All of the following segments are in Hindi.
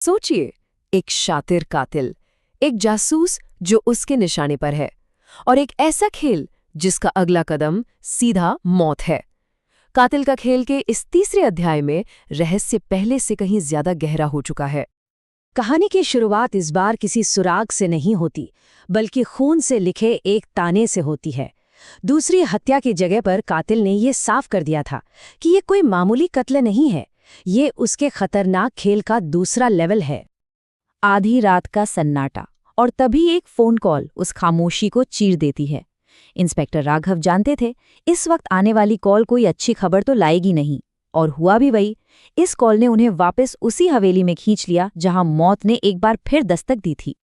सोचिए, एक शातिर कातिल, एक जासूस जो उसके निशाने पर है, और एक ऐसा खेल जिसका अगला कदम सीधा मौत है। कातिल का खेल के इस तीसरे अध्याय में रहस्य पहले से कहीं ज्यादा गहरा हो चुका है। कहानी की शुरुआत इस बार किसी सुराग से नहीं होती, बल्कि खून से लिखे एक ताने से होती है। दूसरी हत्या की जगह पर कातिल ने ये साफ कर दिया था कि ये कोई मामूली कत्ल नहीं है, ये उसके खतरनाक खेल का दूसरा लेवल है। आधी रात का सन्नाटा, और तभी एक फोन कॉल उस खामोशी को चीर देती है। इंस्पेक्टर राघव जानते थे इस वक्त आने वाली कॉल कोई अच्छी खबर तो लाएगी नहीं, और हुआ भी वही। इस कॉल ने उन्हें वापस उसी हवेली में खींच लिया जहां मौत ने एक बार फिर दस्तक दी थी।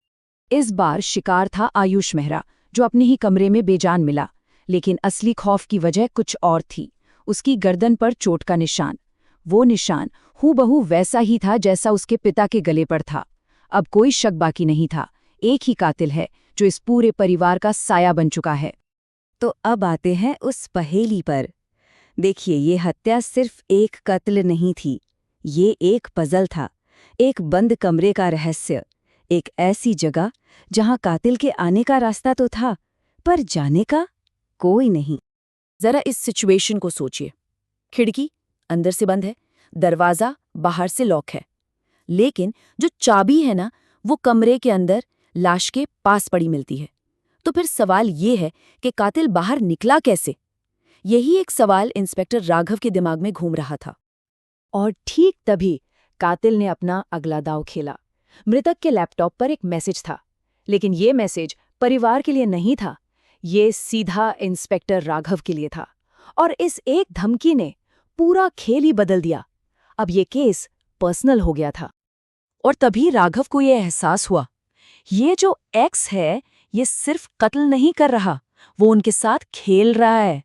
इस बार शिकार था आयुष मेहरा, जो अपने ही कमरे में बेजान मिला। लेकिन असली खौफ की वजह कुछ और थी। उसकी गर्दन पर चोट का निशान। वो निशान हूबहू वैसा ही था जैसा उसके पिता के गले पर था। अब कोई शक बाकी नहीं था, एक ही कातिल है जो इस पूरे परिवार का साया बन चुका है। तो अब आते हैं उस पहेली पर। देखिए, ये हत्या सिर्फ एक कत्ल नहीं थी, ये एक पजल था, एक बंद कमरे का रहस्य, एक ऐसी जगह जहां कातिल के आने का रास्ता तो था, पर जाने का कोई नहीं। जरा इस सिचुएशन को सोचिए। खिड़की अंदर से बंद है, दरवाजा बाहर से लॉक है, लेकिन जो चाबी है ना, वो कमरे के अंदर लाश के पास पड़ी मिलती है। तो फिर सवाल ये है कि कातिल बाहर निकला कैसे? यही एक सवाल इंस्पेक्टर राघव के दिमाग में घूम रहा था। और ठीक तभी कातिल ने अपना अगला दांव खेला। मृतक के लैपटॉप पर एक मैसेज था, लेकिन ये मैसेज परिवार के लिए नहीं था, ये सीधा इंस्पेक्टर राघव के लिए था। और इस एक धमकी ने पूरा खेल ही बदल दिया। अब ये केस पर्सनल हो गया था। और तभी राघव को ये एहसास हुआ, ये जो एक्स है, ये सिर्फ कत्ल नहीं कर रहा, वो उनके साथ खेल रहा है।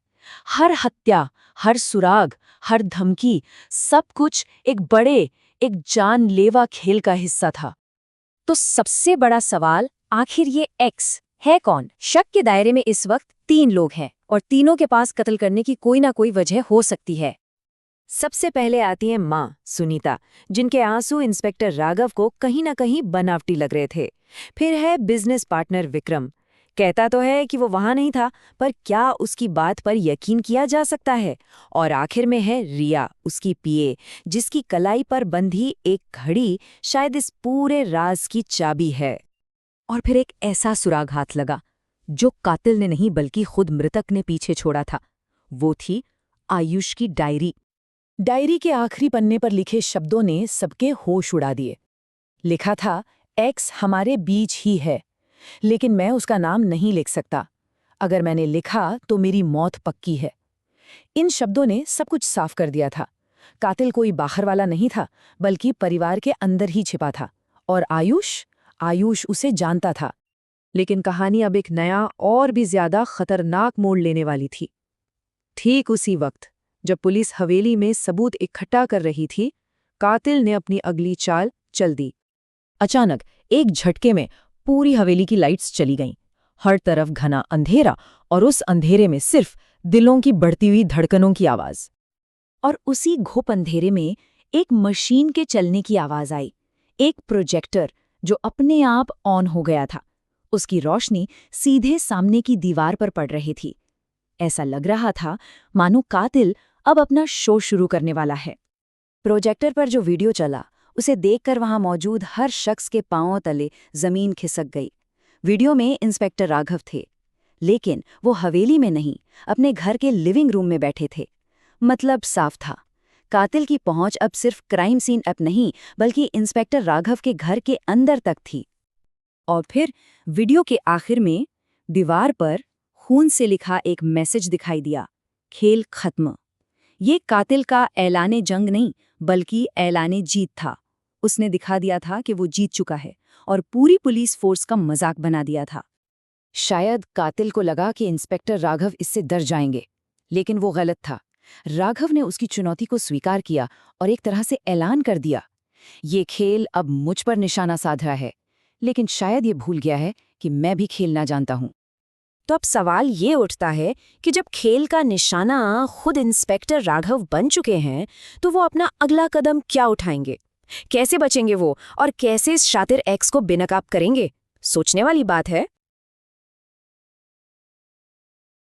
हर हत्या, हर सुराग, हर धमकी, सब कुछ एक जानलेवा खेल का हिस्सा था। तो सबसे बड़ा सवाल, आखिर ये एक्स है कौन? शक के दायरे में इस वक्त 3 लोग हैं, और तीनों के पास कत्ल करने की कोई ना कोई वजह हो सकती है। सबसे पहले आती है माँ सुनीता, जिनके आंसू इंस्पेक्टर राघव को कहीं ना कहीं बनावटी लग रहे थे। फिर है बिजनेस पार्टनर विक्रम, कहता तो है कि वो वहां नहीं था, पर क्या उसकी बात पर यकीन किया जा सकता है? और आखिर में है रिया, उसकी पीए, जिसकी कलाई पर बंधी एक घड़ी शायद इस पूरे राज की चाबी है। और फिर एक ऐसा सुराग हाथ लगा जो कातिल ने नहीं बल्कि खुद मृतक ने पीछे छोड़ा था। वो थी आयुष की डायरी। डायरी के आखिरी पन्ने पर लिखे शब्दों ने सबके होश उड़ा दिए। लिखा था, एक्स हमारे बीच ही है, लेकिन मैं उसका नाम नहीं लिख सकता। अगर मैंने लिखा तो मेरी मौत पक्की है। इन शब्दों ने सब कुछ साफ कर दिया था। कातिल कोई बाहर वाला नहीं था, बल्कि परिवार के अंदर ही छिपा था। और आयुष उसे जानता था। लेकिन कहानी अब एक नया और भी ज्यादा खतरनाक मोड़ लेने वाली थी। ठीक उसी वक्त जब पुलिस हवेली में सबूत इकट्ठा कर रही थी, कातिल ने अपनी अगली चाल चल दी। अचानक एक झटके में पूरी हवेली की लाइट्स चली गईं। हर तरफ घना अंधेरा, और उस अंधेरे में सिर्फ दिलों की बढ़ती हुई धड़कनों की आवाज। और उसी घुप अंधेरे में एक मशीन के चलने की आवाज आई। एक प्रोजेक्टर जो अपने आप ऑन हो गया था। उसकी रोशनी सीधे सामने की दीवार पर पड़ रही थी। ऐसा लग रहा था मानो कातिल अब अपना शो शुरू करने वाला है। प्रोजेक्टर पर जो वीडियो चला, उसे देखकर वहां मौजूद हर शख्स के पांवों तले जमीन खिसक गई। वीडियो में इंस्पेक्टर राघव थे, लेकिन वो हवेली में नहीं, अपने घर के लिविंग रूम में बैठे थे। मतलब साफ था, कातिल की पहुंच अब सिर्फ क्राइम सीन अप नहीं, बल्कि इंस्पेक्टर राघव के घर के अंदर तक थी। और फिर वीडियो के आखिर में दीवार पर खून से लिखा एक मैसेज दिखाई दिया, खेल खत्म। ये कातिल का ऐलाने जंग नहीं, बल्कि ऐलाने जीत था। उसने दिखा दिया था कि वो जीत चुका है, और पूरी पुलिस फोर्स का मजाक बना दिया था। शायद कातिल को लगा कि इंस्पेक्टर राघव इससे डर जाएंगे, लेकिन वो गलत था। राघव ने उसकी चुनौती को स्वीकार किया और एक तरह से ऐलान कर दिया, ये खेल अब मुझ पर निशाना साध रहा है, लेकिन शायद ये भूल गया है कि मैं भी खेलना जानता हूं। तो अब सवाल ये उठता है कि जब खेल का निशाना खुद इंस्पेक्टर राघव बन चुके हैं, तो वो अपना अगला कदम क्या उठाएंगे? कैसे बचेंगे वो, और कैसे इस शातिर एक्स को बेनकाब करेंगे? सोचने वाली बात है।